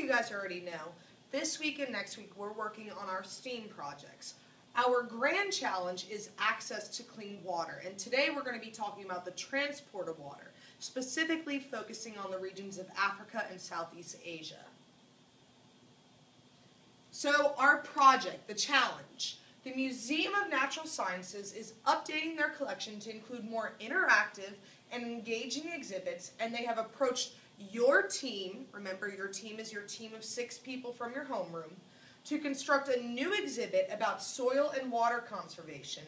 you guys already know, this week and next week we're working on our STEAM projects. Our grand challenge is access to clean water, and today we're going to be talking about the transport of water, specifically focusing on the regions of Africa and Southeast Asia. So our project, the challenge, the Museum of Natural Sciences is updating their collection to include more interactive and engaging exhibits, and they have approached your team, remember your team is your team of 6 people from your homeroom, to construct a new exhibit about soil and water conservation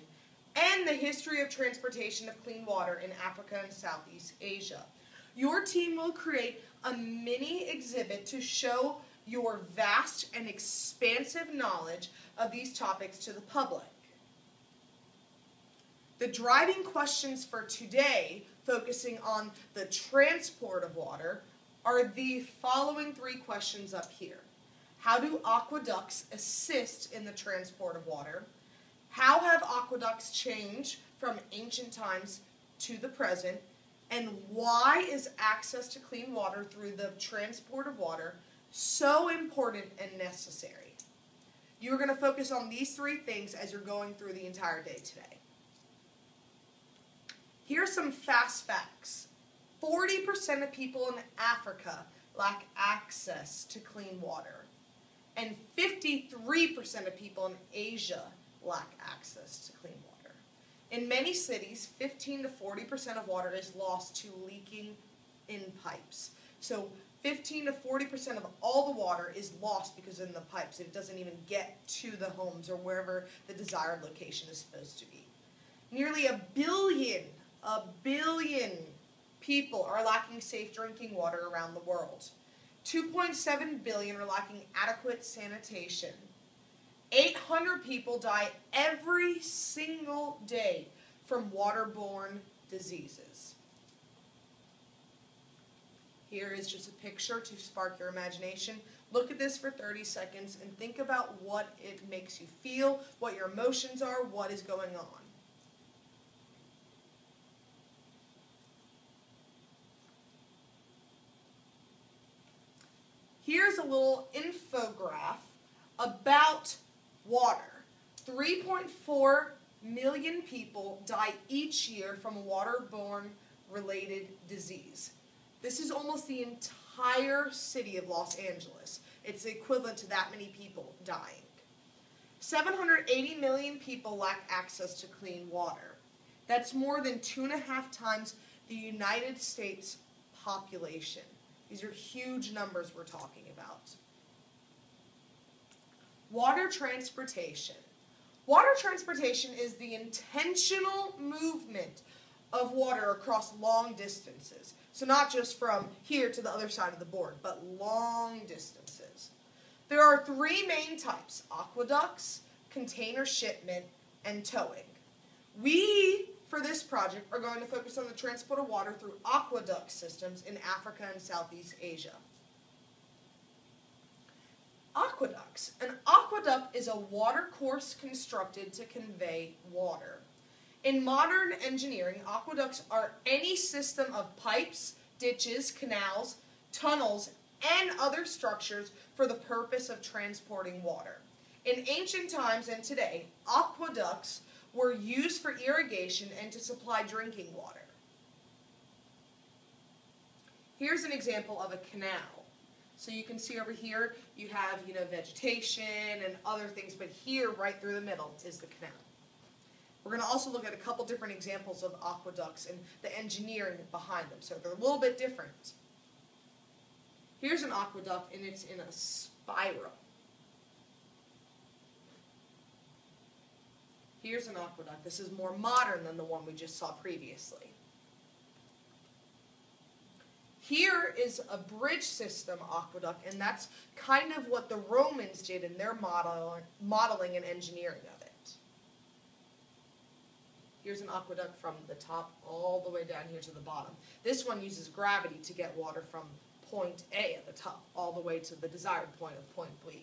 and the history of transportation of clean water in Africa and Southeast Asia. Your team will create a mini exhibit to show your vast and expansive knowledge of these topics to the public. The driving questions for today, focusing on the transport of water, are the following 3 questions up here. How do aqueducts assist in the transport of water? How have aqueducts changed from ancient times to the present? And why is access to clean water through the transport of water so important and necessary? You're going to focus on these 3 things as you're going through the entire day today. Here are some fast facts. 40% of people in Africa lack access to clean water, and 53% of people in Asia lack access to clean water. In many cities, 15 to 40% of water is lost to leaking in pipes. So 15 to 40% of all the water is lost because in the pipes. It doesn't even get to the homes or wherever the desired location is supposed to be. Nearly a billion people are lacking safe drinking water around the world. 2.7 billion are lacking adequate sanitation. 800 people die every single day from waterborne diseases. Here is just a picture to spark your imagination. Look at this for 30 seconds and think about what it makes you feel, what your emotions are, what is going on. Here's a little infograph about water. 3.4 million people die each year from a waterborne related disease. This is almost the entire city of Los Angeles. It's equivalent to that many people dying. 780 million people lack access to clean water. That's more than 2.5 times the United States population. These are huge numbers we're talking about. Water transportation. Water transportation is the intentional movement of water across long distances. So not just from here to the other side of the board, but long distances. There are 3 main types: aqueducts, container shipment, and towing. We, for this project, are going to focus on the transport of water through aqueduct systems in Africa and Southeast Asia. Aqueducts. An aqueduct is a water course constructed to convey water. In modern engineering, aqueducts are any system of pipes, ditches, canals, tunnels, and other structures for the purpose of transporting water. In ancient times and today, aqueducts were used for irrigation and to supply drinking water. Here's an example of a canal. So you can see over here you have, vegetation and other things, but here right through the middle is the canal. We're going to also look at a couple different examples of aqueducts and the engineering behind them. So they're a little bit different. Here's an aqueduct and it's in a spiral. Here's an aqueduct. This is more modern than the one we just saw previously. Here is a bridge system aqueduct, and that's kind of what the Romans did in their modeling and engineering of it. Here's an aqueduct from the top all the way down here to the bottom. This one uses gravity to get water from point A at the top all the way to the desired point of point B.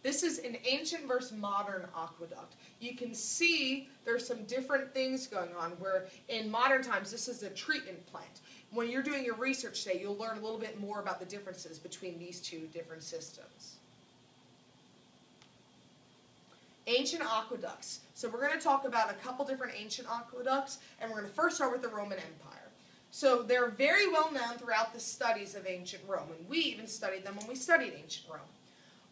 This is an ancient versus modern aqueduct. You can see there's some different things going on where in modern times this is a treatment plant. When you're doing your research today, you'll learn a little bit more about the differences between these two different systems. Ancient aqueducts. So we're going to talk about a couple different ancient aqueducts, and we're going to first start with the Roman Empire. So they're very well known throughout the studies of ancient Rome, and we even studied them when we studied ancient Rome.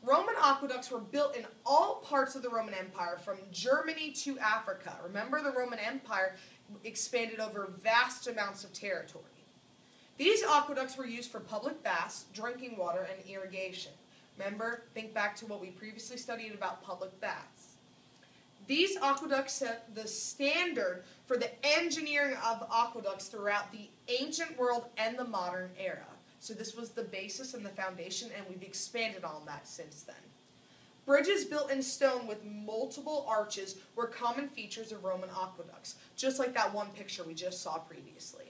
Roman aqueducts were built in all parts of the Roman Empire, from Germany to Africa. Remember, the Roman Empire expanded over vast amounts of territory. These aqueducts were used for public baths, drinking water, and irrigation. Remember, think back to what we previously studied about public baths. These aqueducts set the standard for the engineering of aqueducts throughout the ancient world and the modern era. So this was the basis and the foundation, and we've expanded on that since then. Bridges built in stone with multiple arches were common features of Roman aqueducts, just like that one picture we just saw previously.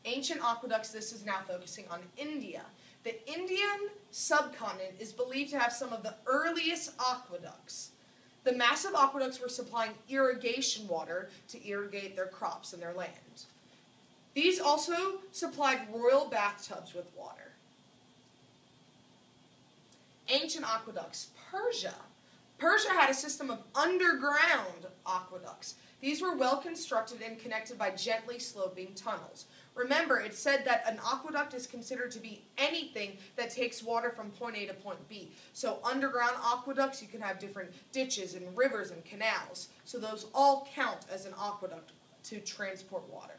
Ancient aqueducts, this is now focusing on India. The Indian subcontinent is believed to have some of the earliest aqueducts. The massive aqueducts were supplying irrigation water to irrigate their crops and their land. These also supplied royal bathtubs with water. Ancient aqueducts. Persia. Persia had a system of underground aqueducts. These were well constructed and connected by gently sloping tunnels. Remember, it said that an aqueduct is considered to be anything that takes water from point A to point B. So underground aqueducts, you can have different ditches and rivers and canals. So those all count as an aqueduct to transport water.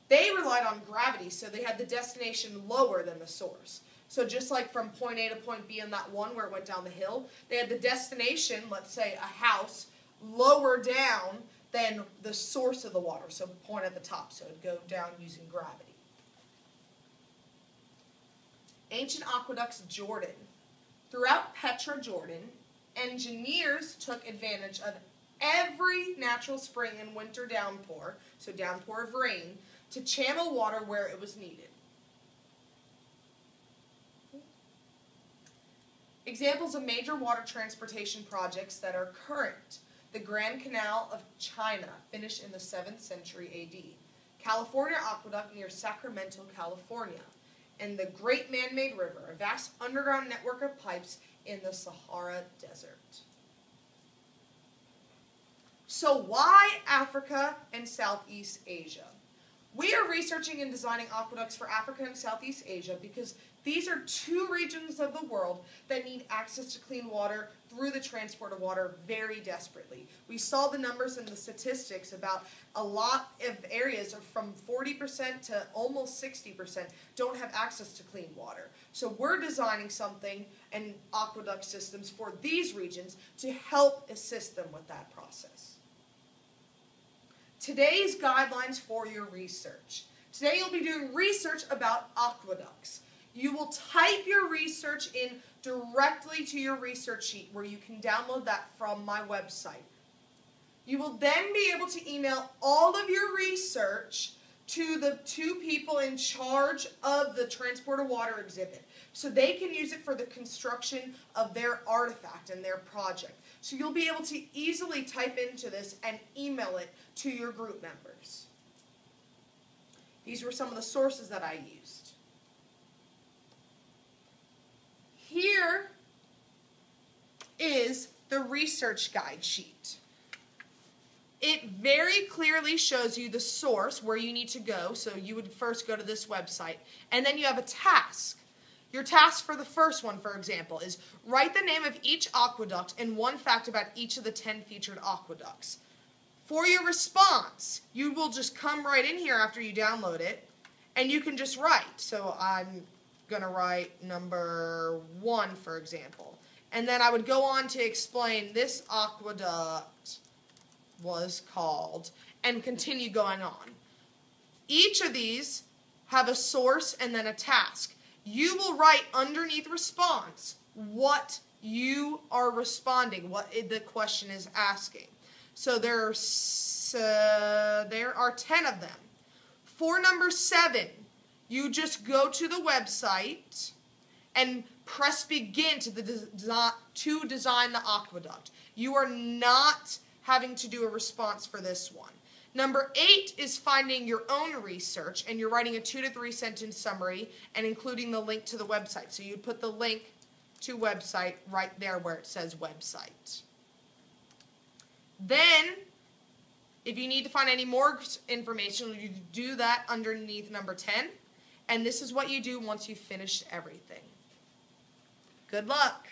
They relied on gravity, so they had the destination lower than the source. So just like from point A to point B in that one where it went down the hill, they had the destination, let's say a house, lower down than the source of the water, so point at the top, so it would go down using gravity. Ancient aqueducts, Jordan. Throughout Petra, Jordan, engineers took advantage of every natural spring and winter downpour, so downpour of rain, to channel water where it was needed. Examples of major water transportation projects that are current. The Grand Canal of China, finished in the 7th century A.D. California Aqueduct near Sacramento, California. And the Great Man-Made River, a vast underground network of pipes in the Sahara Desert. So why Africa and Southeast Asia? We are researching and designing aqueducts for Africa and Southeast Asia because these are two regions of the world that need access to clean water through the transport of water very desperately. We saw the numbers and the statistics about a lot of areas from 40% to almost 60% don't have access to clean water. So we're designing something and aqueduct systems for these regions to help assist them with that process. Today's guidelines for your research. Today you'll be doing research about aqueducts. You will type your research in directly to your research sheet where you can download that from my website. You will then be able to email all of your research to the two people in charge of the Transport of Water exhibit so they can use it for the construction of their artifact and their project. So you'll be able to easily type into this and email it to your group members. These were some of the sources that I used. Here is the research guide sheet. It very clearly shows you the source where you need to go. So you would first go to this website, and then you have a task. Your task for the first one, for example, is write the name of each aqueduct and one fact about each of the 10 featured aqueducts. For your response, you will just come right in here after you download it, and you can just write. So I'm going to write number 1, for example. And then I would go on to explain this aqueduct was called, and continue going on. Each of these have a source and then a task. You will write underneath response what you are responding, what the question is asking. So there are 10 of them. For number 7, you just go to the website and press begin to design the aqueduct. You are not having to do a response for this one. Number 8 is finding your own research, and you're writing a 2 to 3 sentence summary and including the link to the website. So you put the link to website right there where it says website. Then, if you need to find any more information, you do that underneath number 10. And this is what you do once you've finished everything. Good luck.